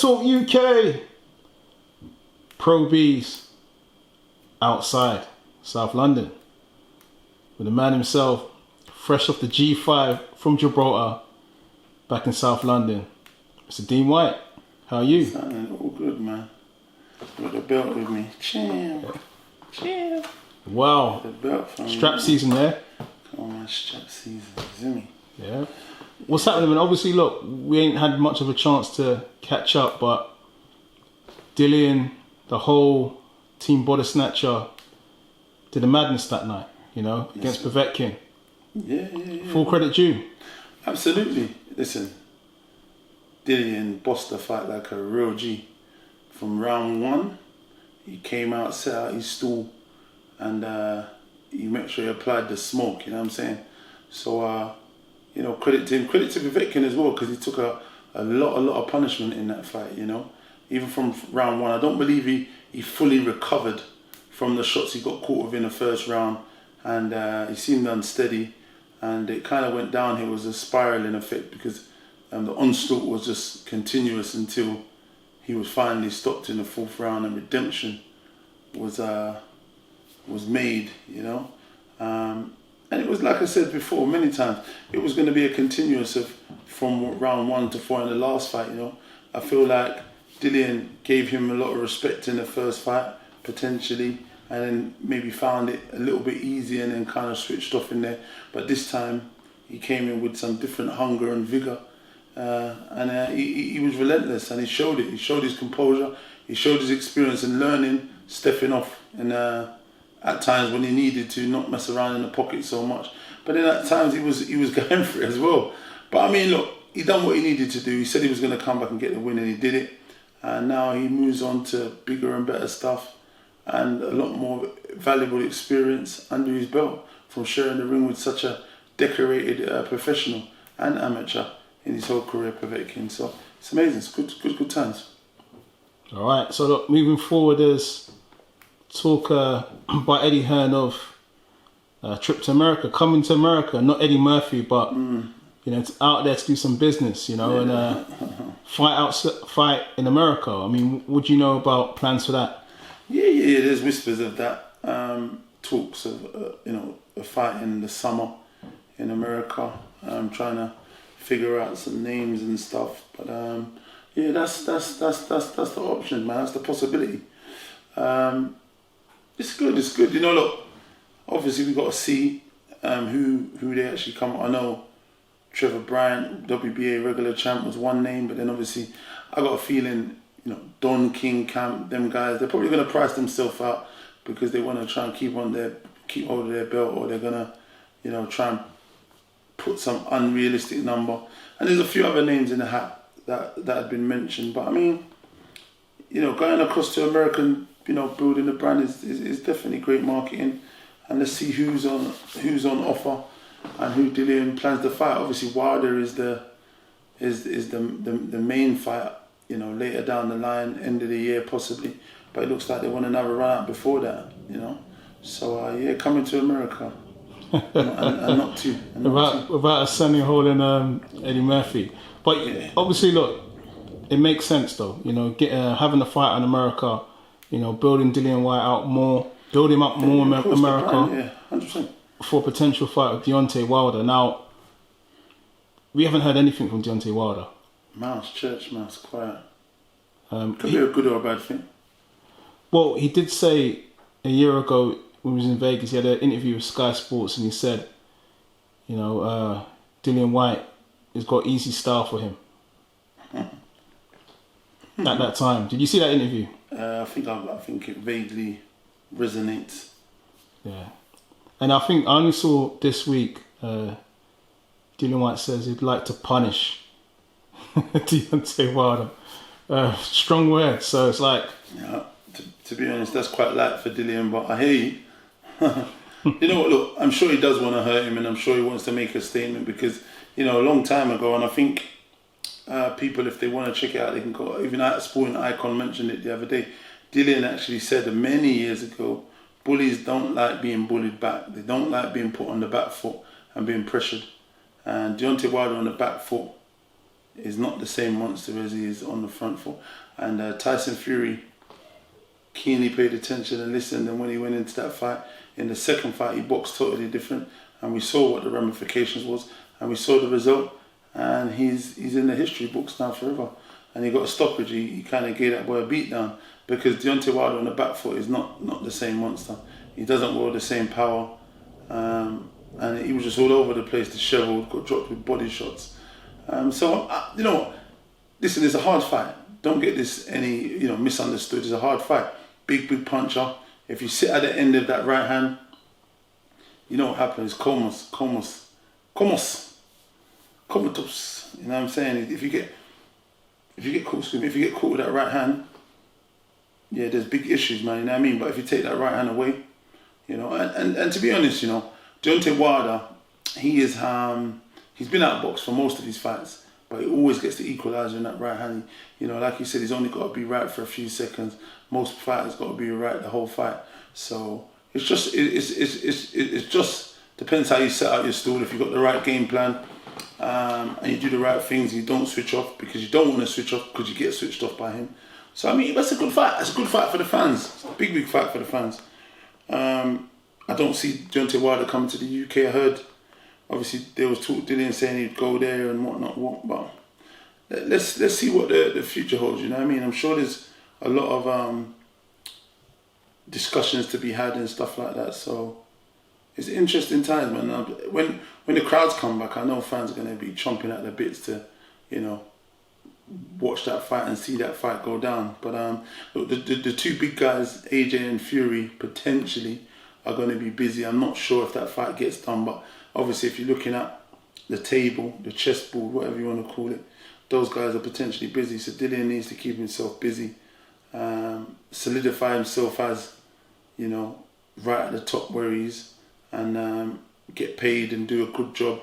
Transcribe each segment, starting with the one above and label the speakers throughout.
Speaker 1: Talk UK. Pro B's outside South London with the man himself, fresh off the G5 from Gibraltar, back in South London. Mr. Dean Whyte, how are you?
Speaker 2: Sounding all good, man. Got the belt with me. Chill. Chill.
Speaker 1: Wow.
Speaker 2: The belt for me.
Speaker 1: Strap season there.
Speaker 2: Come on, man. Strap season. See me?
Speaker 1: Yeah. What's happening? I mean, obviously, look, we ain't had much of a chance to catch up, but Dillian, the whole team body snatcher, did a madness that night, you know, against Povetkin.
Speaker 2: Yeah.
Speaker 1: Full credit due.
Speaker 2: Absolutely. Listen, Dillian bossed the fight like a real G. From round one, he came out, set out his stool, and he made sure he applied the smoke, you know what I'm saying? So, you know, credit to him. Credit to Povetkin as well, because he took a lot of punishment in that fight, you know. Even from round one, I don't believe he fully recovered from the shots he got caught with in the first round, and he seemed unsteady, and it kind of went downhill. It was a spiraling effect because the onslaught was just continuous until he was finally stopped in the fourth round, and redemption was made, you know. And it was, like I said before many times, it was going to be a continuous of from round 1 to 4 in the last fight, you know. I feel like Dillian gave him a lot of respect in the first fight, potentially, and then maybe found it a little bit easier and then kind of switched off in there. But this time, he came in with some different hunger and vigour, and he was relentless, and he showed it. He showed his composure, he showed his experience in learning, stepping off, and at times when he needed to not mess around in the pocket so much. But then at times he was going for it as well. But I mean, look, he done what he needed to do. He said he was going to come back and get the win, and he did it. And now he moves on to bigger and better stuff and a lot more valuable experience under his belt from sharing the ring with such a decorated professional and amateur in his whole career, Povetkin. So it's amazing. It's good times.
Speaker 1: All right. So look, moving forward, there's talk by Eddie Hearn of trip to America, coming to America. Not Eddie Murphy, but you know, it's out there to do some business, you know, and fight in America. I mean, what do you know about plans for that?
Speaker 2: Yeah. There's whispers of that. Talks of you know, a fight in the summer in America. I'm trying to figure out some names and stuff, but yeah, that's the option, man. That's the possibility. It's good. You know, look, obviously we've got to see who they actually come. I know Trevor Bryant, WBA regular champ, was one name, but then obviously I got a feeling, you know, Don King Camp, them guys, they're probably going to price themselves out because they want to try and keep hold of their belt, or they're going to, you know, try and put some unrealistic number. And there's a few other names in the hat that had been mentioned, but I mean, you know, going across to American, you know, building the brand is definitely great marketing. And let's see who's on offer and who Dillian plans to fight. Obviously, Wilder is the main fight, you know, later down the line, end of the year possibly. But it looks like they want another run out before that, you know. So yeah, coming to America, and not too.
Speaker 1: Without a Sonny Hall and Eddie Murphy. But yeah, obviously, look, it makes sense though, you know, having a fight in America, you know, building Dillian Whyte out more, build him up more in America.
Speaker 2: Yeah, 100%.
Speaker 1: For a potential fight with Deontay Wilder. Now, we haven't heard anything from Deontay Wilder.
Speaker 2: Church mouse, quiet. Could be a good or a bad thing.
Speaker 1: Well, he did say a year ago when he was in Vegas, he had an interview with Sky Sports, and he said, you know, Dillian Whyte has got easy style for him. At that time, did you see that interview?
Speaker 2: I think it vaguely resonates.
Speaker 1: Yeah, and I think I only saw this week. Dillian Whyte says he'd like to punish Deontay Wilder. Strong word. So it's like,
Speaker 2: yeah. To be honest, that's quite light for Dillian, but I hear you. You know what, look, I'm sure he does want to hurt him, and I'm sure he wants to make a statement because, you know, a long time ago, and I think people, if they want to check it out, they can go, even Sporting Icon mentioned it the other day, Dillian actually said that many years ago, bullies don't like being bullied back. They don't like being put on the back foot and being pressured. And Deontay Wilder on the back foot is not the same monster as he is on the front foot. And Tyson Fury keenly paid attention and listened, and when he went into that fight, in the second fight, he boxed totally different, and we saw what the ramifications was, and we saw the result, and he's in the history books now forever. And he got a stoppage. He kind of gave that boy a beat down, because Deontay Wilder on the back foot is not the same monster. He doesn't wield the same power, and he was just all over the place, disheveled, got dropped with body shots. So you know what? Listen, it's a hard fight. Don't get this misunderstood. It's a hard fight. Big puncher. If you sit at the end of that right hand, you know what happens. Comatose. You know what I'm saying? If you get caught with that right hand, yeah, there's big issues, man. You know what I mean? But if you take that right hand away, you know, and to be honest, you know, Deontay Wilder, he's been outboxed for most of his fights, but he always gets the equalizer in that right hand. You know, like you said, he's only got to be right for a few seconds. Most fighters got to be right the whole fight. So it's just depends how you set out your stool. If you've got the right game plan, and you do the right things, you don't switch off, because you don't want to switch off because you get switched off by him. So I mean, that's a good fight. That's a good fight for the fans. It's a big fight for the fans. I don't see Deontay Wilder coming to the UK. I heard, obviously, there was talk, Dillian saying he'd go there and whatnot. But let's see what the future holds. You know what I mean? I'm sure there's a lot of discussions to be had and stuff like that. So it's interesting times, man. When the crowds come back, I know fans are going to be chomping at their bits to, you know, watch that fight and see that fight go down. But look, the two big guys, AJ and Fury, potentially are going to be busy. I'm not sure if that fight gets done, but obviously if you're looking at the table, the chessboard, whatever you want to call it, those guys are potentially busy. So Dillian needs to keep himself busy, solidify himself as, you know, right at the top where he is, and get paid and do a good job,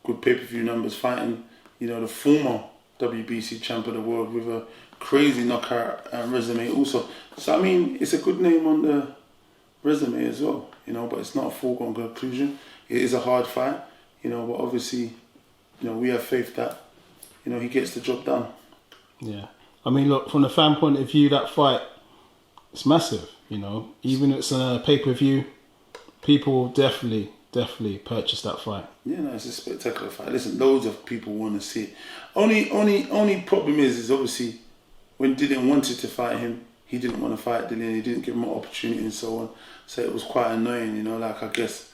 Speaker 2: good pay-per-view numbers, fighting, you know, the former WBC champ of the world with a crazy knockout resume also. So I mean, it's a good name on the resume as well, you know, but it's not a foregone conclusion. It is a hard fight, you know, but obviously, you know, we have faith that, you know, he gets the job done. Yeah.
Speaker 1: I mean, look, from the fan point of view, that fight, it's massive, you know. Even if it's a pay-per-view, people definitely purchase that fight.
Speaker 2: Yeah, no, it's a spectacular fight. Listen, loads of people want to see it. Only problem is obviously when Dillian wanted to fight him, he didn't want to fight Dillian. He didn't give him an opportunity and so on. So it was quite annoying, you know. Like, I guess,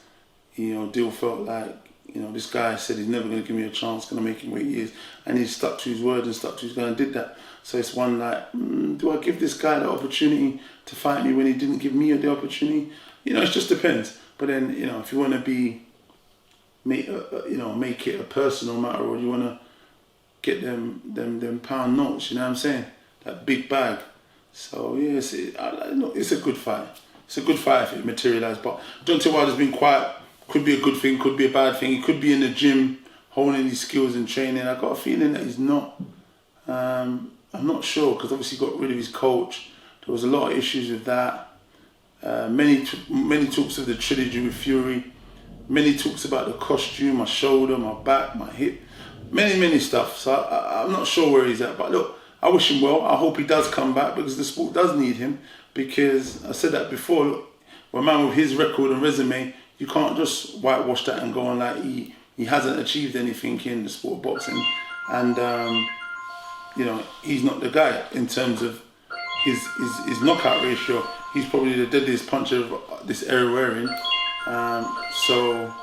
Speaker 2: you know, Dill felt like, you know, this guy said he's never going to give me a chance, going to make him wait years, and he stuck to his word and stuck to his gun and did that. So it's one like, do I give this guy the opportunity to fight me when he didn't give me the opportunity? You know, it just depends. But then, you know, if you want to make it a personal matter, or you want to get them pound notes, you know what I'm saying? That big bag. So yeah, it's a good fight. It's a good fight if it materialises. But Deontay Wilder's been quiet. Could be a good thing, could be a bad thing. He could be in the gym honing his skills and training. I got a feeling that he's not. I'm not sure, because obviously he got rid of his coach. There was a lot of issues with that. Many talks of the trilogy with Fury. Many talks about the costume, my shoulder, my back, my hip. Many stuff. So I'm not sure where he's at. But look, I wish him well. I hope he does come back, because the sport does need him. Because I said that before. Look, a man with his record and resume, you can't just whitewash that and go on like he hasn't achieved anything in the sport of boxing. And you know, he's not the guy in terms of his knockout ratio. He's probably the deadliest puncher of this era we're in. So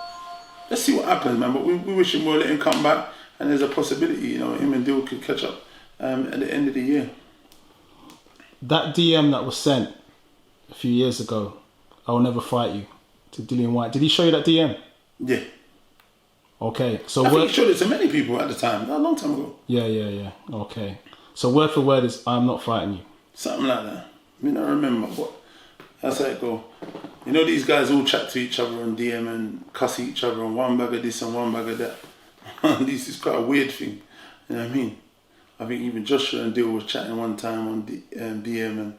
Speaker 2: let's see what happens, man. But we wish him well, let him come back, and there's a possibility, you know, him and Dill could catch up at the end of the year.
Speaker 1: That DM that was sent a few years ago, I will never fight you, to Dillian Whyte. Did he show you that DM?
Speaker 2: Yeah.
Speaker 1: Okay, so
Speaker 2: I think he showed it to many people at the time, a long time ago.
Speaker 1: Yeah. Okay. So word for word is, I'm not fighting you.
Speaker 2: Something like that. I mean, I remember what. That's how it go. You know, these guys all chat to each other on DM and cuss each other on one bag of this and one bag of that. This is quite a weird thing. You know what I mean? I think even Joshua and Dill was chatting one time on DM and,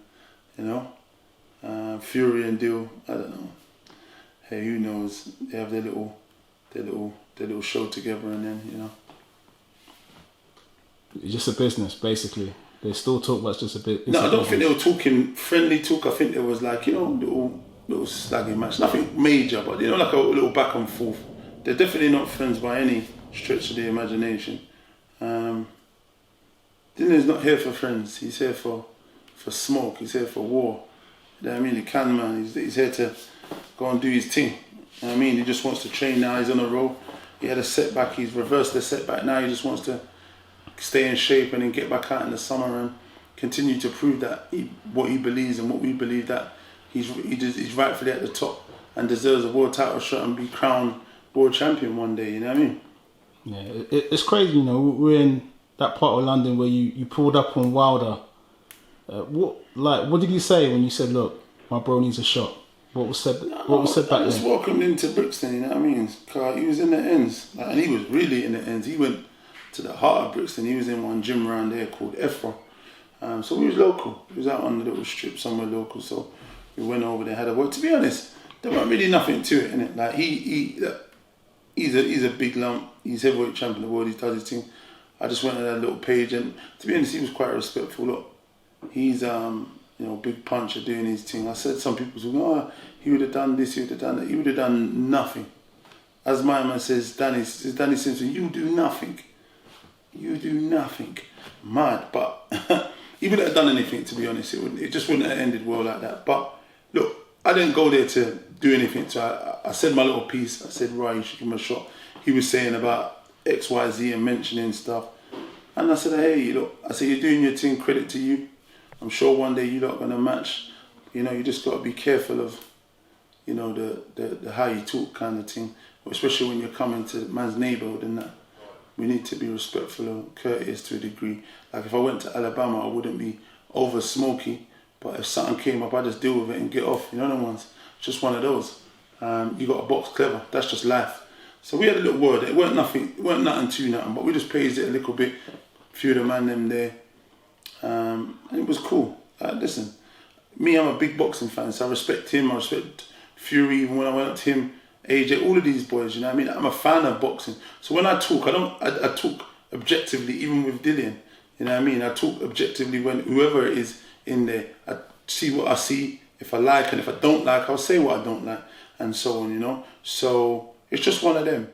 Speaker 2: you know, Fury and Dill, I don't know. Hey, who knows? They have their little show together, and then, you know.
Speaker 1: It's just a business, basically. They still talk, but it's just a bit.
Speaker 2: No, I don't think they were talking friendly talk. I think there was like, you know, little slagging match. Nothing major, but, you know, like a little back and forth. They're definitely not friends by any stretch of the imagination. Dillian's not here for friends. He's here for smoke. He's here for war. You know what I mean? The can man. He's here to go and do his thing. You know what I mean? He just wants to train now. He's on a roll. He had a setback. He's reversed the setback. Now he just wants to stay in shape and then get back out in the summer and continue to prove that what he believes and what we believe, that he's rightfully at the top and deserves a world title shot and be crowned world champion one day. You know what I mean?
Speaker 1: Yeah, it's crazy. You know, we're in that part of London where you pulled up on Wilder. What did you say when you said, "Look, my bro needs a shot"? What was said? What was said back then?
Speaker 2: I just welcomed him to Brixton. You know what I mean? Cause he was in the ends, and he was really in the ends. He went to the heart of Brixton. He was in one gym around there called Efra. So we was local. He was out on the little strip somewhere local. So we went over there, had a word. To be honest, there wasn't really nothing to it, innit? Like he's a big lump. He's heavyweight champion of the world. He does his thing. I just went on that little page, and to be honest, he was quite respectful. Look, he's you know, big puncher doing his thing. I said some people say, "Oh, he would have done this, he would have done that." He would have done nothing. As my man says, Danny Simpson, you do nothing. You do nothing. Mad, but he wouldn't have done anything, to be honest. It just wouldn't have ended well like that. But look, I didn't go there to do anything. So I said my little piece. I said, right, you should give him a shot. He was saying about X, Y, Z and mentioning stuff. And I said, hey, look, I said, you're doing your thing, credit to you. I'm sure one day you're not going to match. You know, you just got to be careful of, you know, the how you talk kind of thing. Especially when you're coming to man's neighbourhood and that. We need to be respectful and courteous to a degree. Like if I went to Alabama, I wouldn't be over smoky. But if something came up, I just deal with it and get off. You know them ones? It's just one of those. You got to box clever. That's just life. So we had a little word. It weren't nothing to nothing, but we just praised it a little bit. A few of the man them there. And it was cool. Listen, me, I'm a big boxing fan, so I respect him. I respect Fury, even when I went up to him. AJ, all of these boys, you know what I mean? I'm a fan of boxing. So when I talk, I talk objectively, even with Dillian. You know what I mean? I talk objectively when whoever it is in there, I see what I see. If I like and if I don't like, I'll say what I don't like and so on, you know? So it's just one of them.